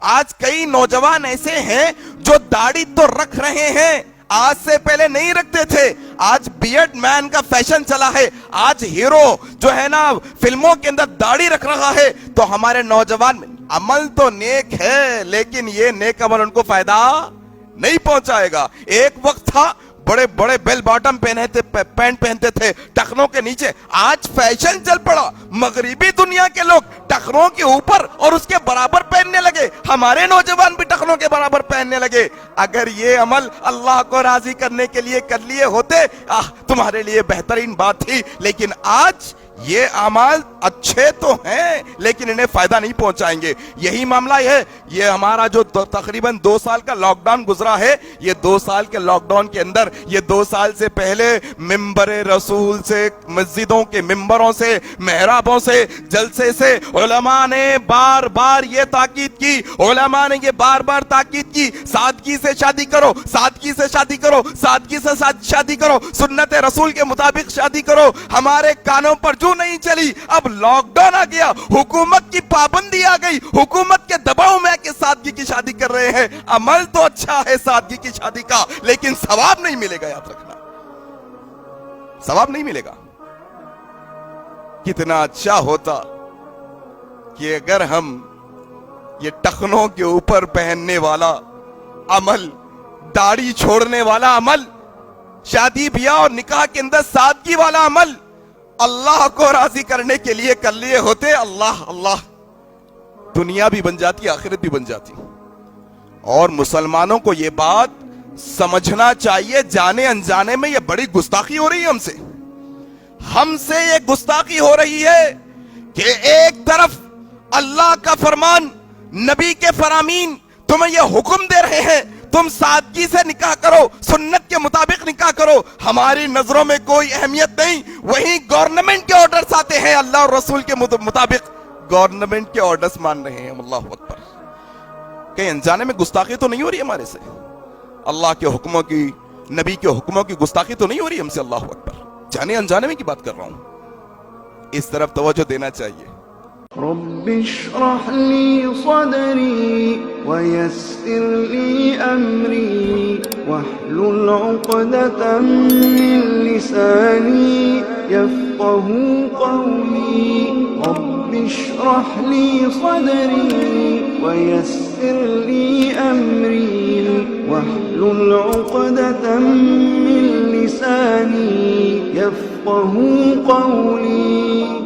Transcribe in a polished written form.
آج کئی نوجوان ایسے ہیں جو داڑھی تو رکھ رہے ہیں، آج سے پہلے نہیں رکھتے تھے، آج بیئرڈ مین کا فیشن چلا ہے، آج ہیرو جو ہے نا فلموں کے اندر داڑھی رکھ رہا ہے۔ تو ہمارے نوجوان عمل تو نیک ہے، لیکن یہ نیک عمل ان کو فائدہ نہیں پہنچائے گا۔ ایک وقت تھا بڑے بڑے بیل باٹم پینٹ پہنتے تھے ٹخنوں کے نیچے، آج فیشن چل پڑا، مغربی دنیا کے لوگ ٹخنوں کے اوپر اور اس کے برابر پہننے لگے، ہمارے نوجوان بھی ٹخنوں کے برابر پہننے لگے۔ اگر یہ عمل اللہ کو راضی کرنے کے لیے کر لیے ہوتے تمہارے لیے بہترین بات تھی، لیکن آج یہ اعمال اچھے تو ہیں لیکن انہیں فائدہ نہیں پہنچائیں گے۔ یہی معاملہ ہے، یہ ہمارا جو تقریباً 2 سال کا لاک ڈاؤن گزرا ہے، یہ 2 سال کے لاک ڈاؤن کے اندر، یہ 2 سال سے پہلے ممبر رسول سے، مسجدوں کے ممبروں سے، محرابوں سے، جلسے سے علماء نے بار بار یہ تاکید کی، علماء نے یہ بار بار تاکید کی، سادگی سے شادی کرو، سادگی سے شادی کرو، سادگی سے شادی کرو، سنت رسول کے مطابق شادی کرو۔ ہمارے کانوں پر جو نہیں چلی، اب لاک ڈاؤن آ گیا، حکومت کی پابندی آ گئی، حکومت کے دباؤ میں کہ سادگی کی شادی کر رہے ہیں۔ عمل تو اچھا ہے سادگی کی شادی کا، لیکن ثواب نہیں ملے گا، یاد رکھنا ثواب نہیں ملے گا۔ کتنا اچھا ہوتا کہ اگر ہم یہ ٹخنوں کے اوپر پہننے والا عمل، داڑھی چھوڑنے والا عمل، شادی بیاہ اور نکاح کے اندر سادگی والا عمل اللہ کو راضی کرنے کے لیے کر لیے ہوتے، اللہ دنیا بھی بن جاتی، آخرت بھی بن جاتی۔ اور مسلمانوں کو یہ بات سمجھنا چاہیے، جانے انجانے میں یہ بڑی گستاخی ہو رہی ہے ہم سے یہ گستاخی ہو رہی ہے کہ ایک طرف اللہ کا فرمان، نبی کے فرامین تمہیں یہ حکم دے رہے ہیں تم سادگی سے نکاح کرو، سنت کے مطابق نکاح کرو، ہماری نظروں میں کوئی اہمیت نہیں، وہیں گورنمنٹ کے آرڈرز آتے ہیں، اللہ اور رسول کے مطابق گورنمنٹ کے آرڈرز مان رہے ہیں۔ اللہ اکبر، کہیں انجانے میں گستاخی تو نہیں ہو رہی ہمارے سے؟ اللہ کے حکموں کی، نبی کے حکموں کی گستاخی تو نہیں ہو رہی ہم سے؟ اللہ اکبر، جانے انجانے میں کی بات کر رہا ہوں، اس طرف توجہ دینا چاہیے۔ رب اشرح لي صدري ويسر لي أمري واحلل عقدة من لساني يفقه قولي رب اشرح لي صدري ويسر لي أمري واحلل عقدة من لساني يفقه قولي